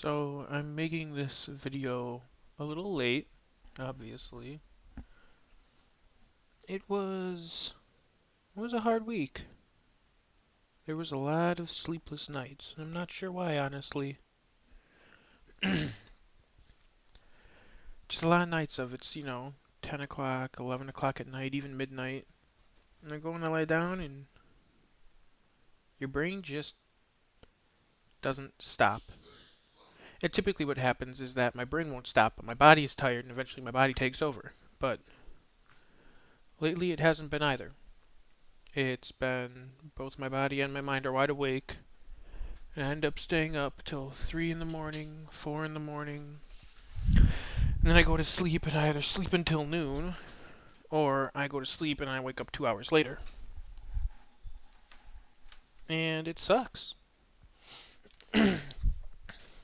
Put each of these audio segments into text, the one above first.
So I'm making this video a little late, obviously. It was a hard week. There was a lot of sleepless nights, and I'm not sure why, honestly. Just a lot of nights of it's 10 o'clock, 11 o'clock at night, even midnight. And I go and I lie down, and your brain just doesn't stop. And typically what happens is that my brain won't stop, but my body is tired, and eventually my body takes over. But lately it hasn't been either. It's been both my body and my mind are wide awake, and I end up staying up till 3 in the morning, 4 in the morning, and then I go to sleep and I either sleep until noon, or I go to sleep and I wake up 2 hours later. And it sucks.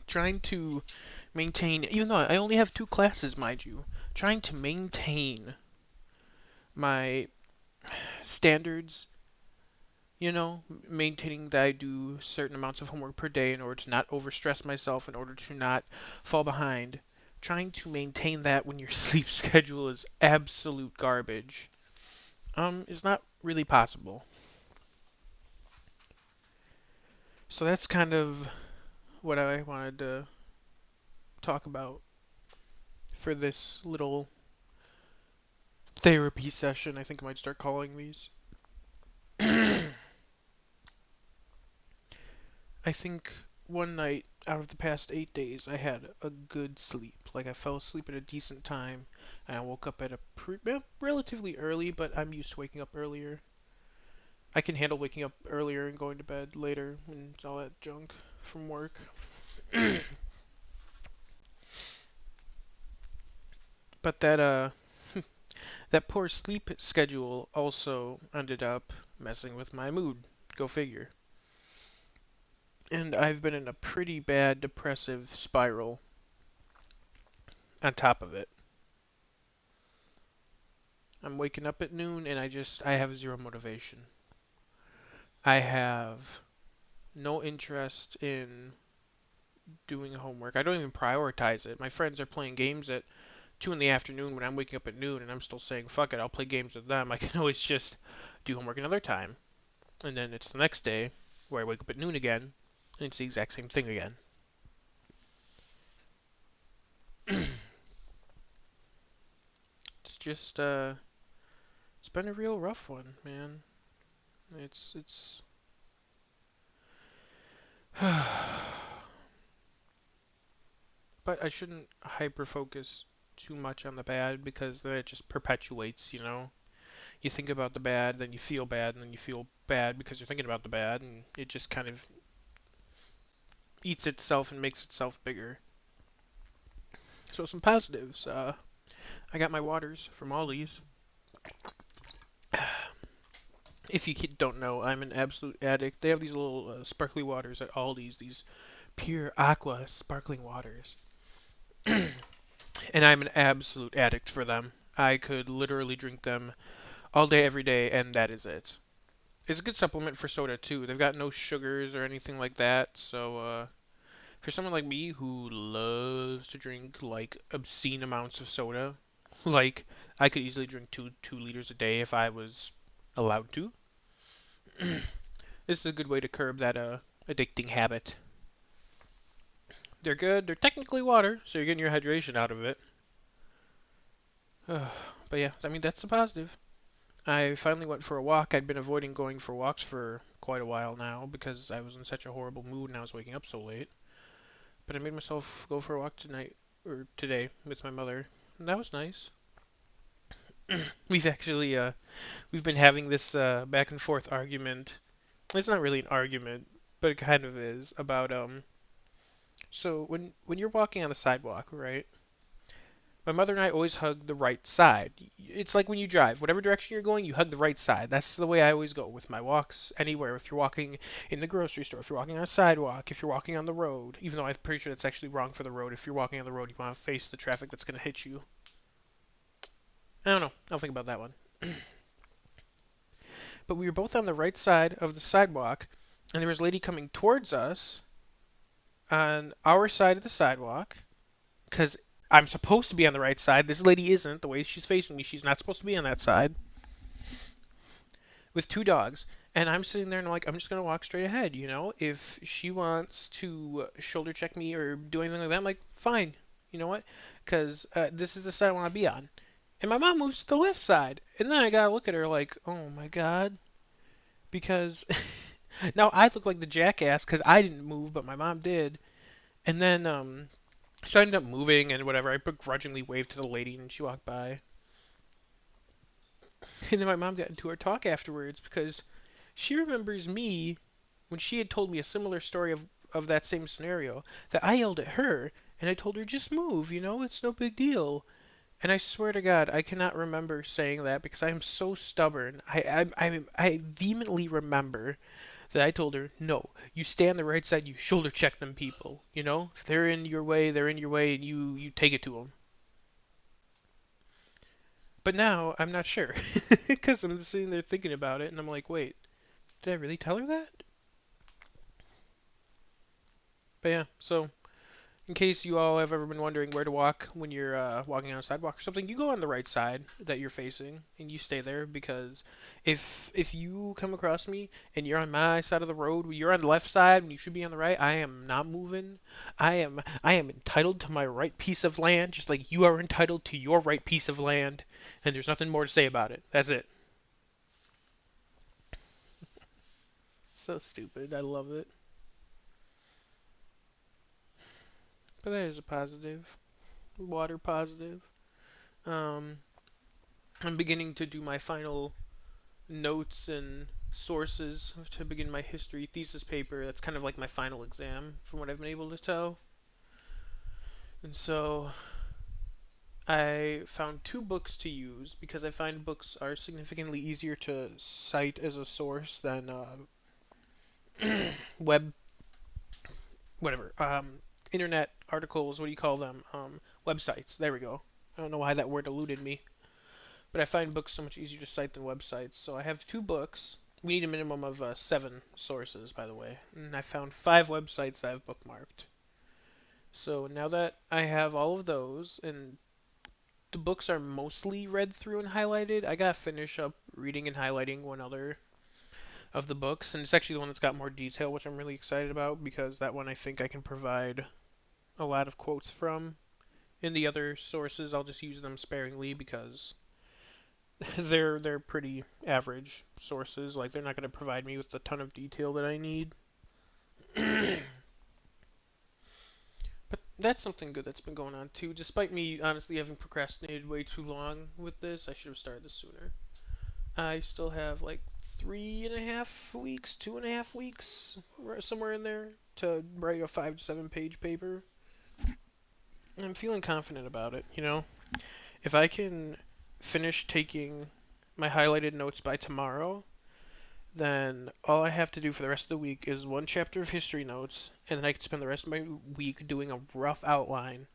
Trying to maintain, even though I only have two classes, mind you, trying to maintain my standards, maintaining that I do certain amounts of homework per day in order to not overstress myself, in order to not fall behind. Trying to maintain that when your sleep schedule is absolute garbage, is not really possible. So that's kind of what I wanted to talk about for this little therapy session. I think I might start calling these. I think one night out of the past 8 days, I had a good sleep. Like I fell asleep at a decent time, and I woke up at a relatively early, but I'm used to waking up earlier. I can handle waking up earlier and going to bed later and all that junk from work. But that poor sleep schedule also ended up messing with my mood. Go figure. And I've been in a pretty bad depressive spiral on top of it. I'm waking up at noon and I have zero motivation. I have no interest in doing homework. I don't even prioritize it. My friends are playing games at 2 in the afternoon when I'm waking up at noon, and I'm still saying, fuck it, I'll play games with them. I can always just do homework another time. And then it's the next day where I wake up at noon again, and it's the exact same thing again. It's just, it's been a real rough one, man. It's. But I shouldn't hyper focus too much on the bad because then it just perpetuates. You think about the bad, then you feel bad, and then you feel bad because you're thinking about the bad, and it just kind of eats itself and makes itself bigger. So some positives. I got my waters from Aldi's. If you don't know, I'm an absolute addict. They have these little sparkly waters at Aldi's, these pure aqua sparkling waters. And I'm an absolute addict for them. I could literally drink them all day, every day, and that is it. It's a good supplement for soda too. They've got no sugars or anything like that, so for someone like me who loves to drink like obscene amounts of soda, like I could easily drink two liters a day if I was allowed to. This is a good way to curb that addicting habit. They're good. They're technically water, so you're getting your hydration out of it. But yeah, I mean that's a positive. I finally went for a walk. I'd been avoiding going for walks for quite a while now because I was in such a horrible mood and I was waking up so late. But I made myself go for a walk tonight or today with my mother, and that was nice. We've actually we've been having this back and forth argument. It's not really an argument, but it kind of is about so when you're walking on a sidewalk, right? My mother and I always hug the right side. It's like when you drive, whatever direction you're going, you hug the right side. That's the way I always go with my walks anywhere. If you're walking in the grocery store, if you're walking on a sidewalk, if you're walking on the road, even though I'm pretty sure that's actually wrong for the road. If you're walking on the road, you want to face the traffic that's going to hit you. I don't know. I'll think about that one. But we were both on the right side of the sidewalk, and there was a lady coming towards us on our side of the sidewalk, because I'm supposed to be on the right side. This lady isn't. The way she's facing me, she's not supposed to be on that side, with two dogs. And I'm sitting there and I'm like, I'm just gonna walk straight ahead, you know? If she wants to shoulder check me or do anything like that, I'm like, fine. You know what? Because this is the side I want to be on. And my mom moves to the left side. And then I gotta look at her like, oh my god. Because now I look like the jackass because I didn't move, but my mom did. And then, so I ended up moving and whatever. I begrudgingly waved to the lady and she walked by. And then my mom got into our talk afterwards because she remembers me when she had told me a similar story of that same scenario that I yelled at her and I told her just move, you know, it's no big deal. And I swear to God, I cannot remember saying that because I am so stubborn. I vehemently remember that I told her, no, you stay on the right side, you shoulder check them people, you know? If they're in your way, they're in your way, and you take it to them. But now I'm not sure because I'm sitting there thinking about it, and I'm like, wait, did I really tell her that? But yeah, so in case you all have ever been wondering where to walk when you're walking on a sidewalk or something, you go on the right side that you're facing and you stay there because if you come across me and you're on my side of the road, you're on the left side when you should be on the right, I am not moving. I am entitled to my right piece of land just like you are entitled to your right piece of land, and there's nothing more to say about it. That's it. So stupid. I love it. But that is a positive. Water positive. Um, I'm beginning to do my final notes and sources to begin my history thesis paper. That's kind of like my final exam, from what I've been able to tell. And so I found two books to use because I find books are significantly easier to cite as a source than web, whatever, internet articles. What do you call them? Websites. There we go. I don't know why that word eluded me. But I find books so much easier to cite than websites. So I have two books. We need a minimum of 7 sources, by the way. And I found 5 websites that I've bookmarked. So now that I have all of those, and the books are mostly read through and highlighted, I gotta finish up reading and highlighting one other of the books. And it's actually the one that's got more detail, which I'm really excited about because that one I think I can provide a lot of quotes from. In the other sources, I'll just use them sparingly because they're pretty average sources. Like they're not going to provide me with a ton of detail that I need. But that's something good that's been going on too. Despite me honestly having procrastinated way too long with this, I should have started this sooner. I still have like 3.5 weeks, 2.5 weeks, somewhere in there to write a 5 to 7 page paper. I'm feeling confident about it. You know, if I can finish taking my highlighted notes by tomorrow, then all I have to do for the rest of the week is one chapter of history notes, and then I can spend the rest of my week doing a rough outline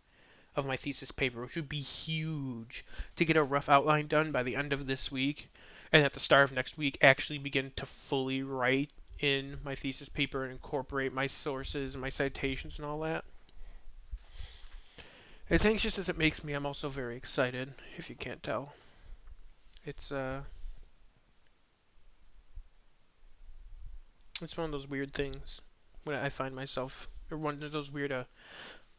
of my thesis paper, which would be huge to get a rough outline done by the end of this week, and at the start of next week actually begin to fully write in my thesis paper and incorporate my sources and my citations and all that. As anxious as it makes me, I'm also very excited, if you can't tell. It's it's one of those weird things when I find myself, or one of those weird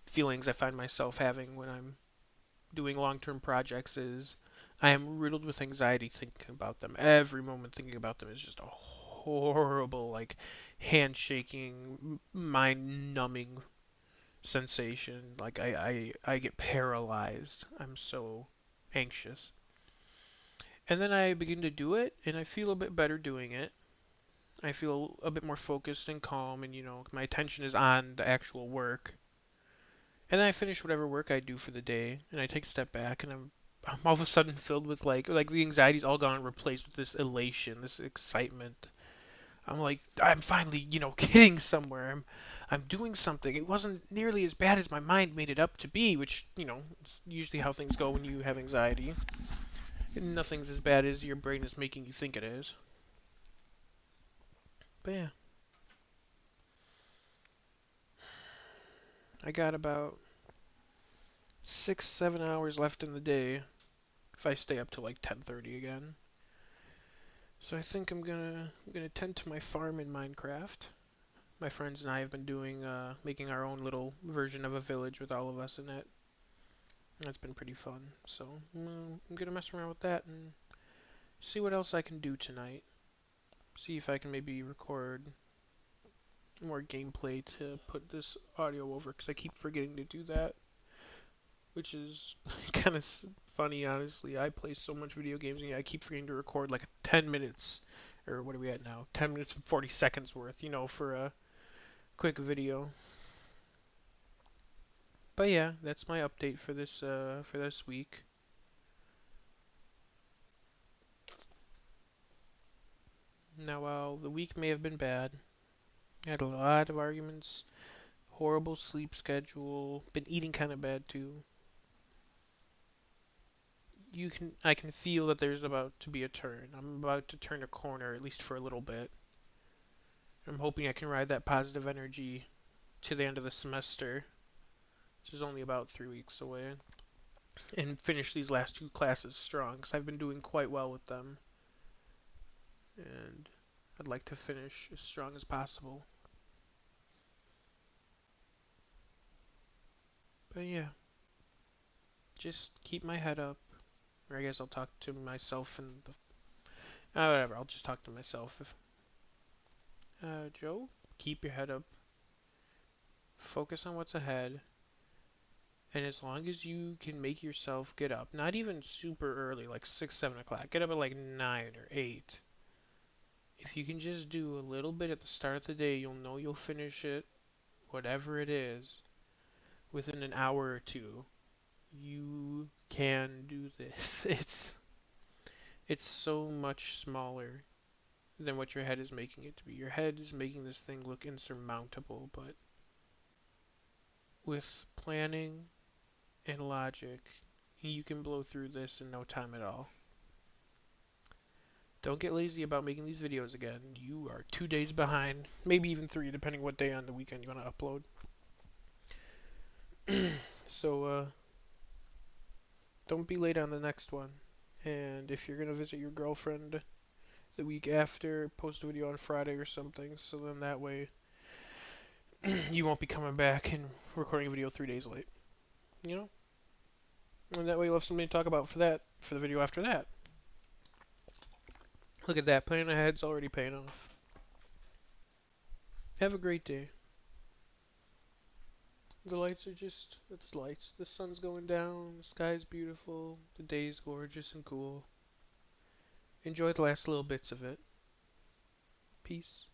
feelings I find myself having when I'm doing long-term projects is I am riddled with anxiety thinking about them. Every moment thinking about them is just a horrible, like, hand-shaking, mind-numbing sensation. Like, I get paralyzed. I'm so anxious. And then I begin to do it, and I feel a bit better doing it. I feel a bit more focused and calm, and, you know, my attention is on the actual work. And then I finish whatever work I do for the day, and I take a step back, and I'm all of a sudden filled with like the anxiety's all gone and replaced with this elation, this excitement. I'm like, I'm finally, you know, getting somewhere. I'm doing something. It wasn't nearly as bad as my mind made it up to be, which, you know, it's usually how things go when you have anxiety. Nothing's as bad as your brain is making you think it is. But yeah. I got about 6, 7 hours left in the day if I stay up till like 10:30 again. So I think I'm gonna tend to my farm in Minecraft. My friends and I have been doing making our own little version of a village with all of us in it. That's been pretty fun. So I'm gonna mess around with that and see what else I can do tonight. See if I can maybe record more gameplay to put this audio over because I keep forgetting to do that, which is kind of funny, honestly. I play so much video games and I keep forgetting to record like 10 minutes, or what are we at now? 10 minutes and 40 seconds worth, for a quick video. But yeah, that's my update for this week. Now, while the week may have been bad, I had a lot of arguments, horrible sleep schedule, been eating kind of bad too. I can feel that there's about to be a turn. I'm about to turn a corner, at least for a little bit. I'm hoping I can ride that positive energy to the end of the semester, which is only about 3 weeks away, and finish these last two classes strong, because I've been doing quite well with them, and I'd like to finish as strong as possible. But yeah, just keep my head up, or I guess I'll talk to myself and whatever. I'll just talk to myself. If Joe, keep your head up, focus on what's ahead, and as long as you can make yourself get up, not even super early, like 6, 7 o'clock, get up at like 9 or 8. If you can just do a little bit at the start of the day, you'll know you'll finish it, whatever it is, within an hour or two. You can do this. It's so much smaller than what your head is making it to be. Your head is making this thing look insurmountable, but with planning and logic, you can blow through this in no time at all. Don't get lazy about making these videos again. You are 2 days behind, maybe even 3, depending what day on the weekend you want to upload. So, don't be late on the next one. And if you're going to visit your girlfriend the week after, post a video on Friday or something, so then that way you won't be coming back and recording a video 3 days late. You know? And that way you'll have something to talk about for the video after that. Look at that, planning ahead's already paying off. Have a great day. The lights are just, it's lights. The sun's going down, the sky's beautiful, the day's gorgeous and cool. Enjoy the last little bits of it. Peace.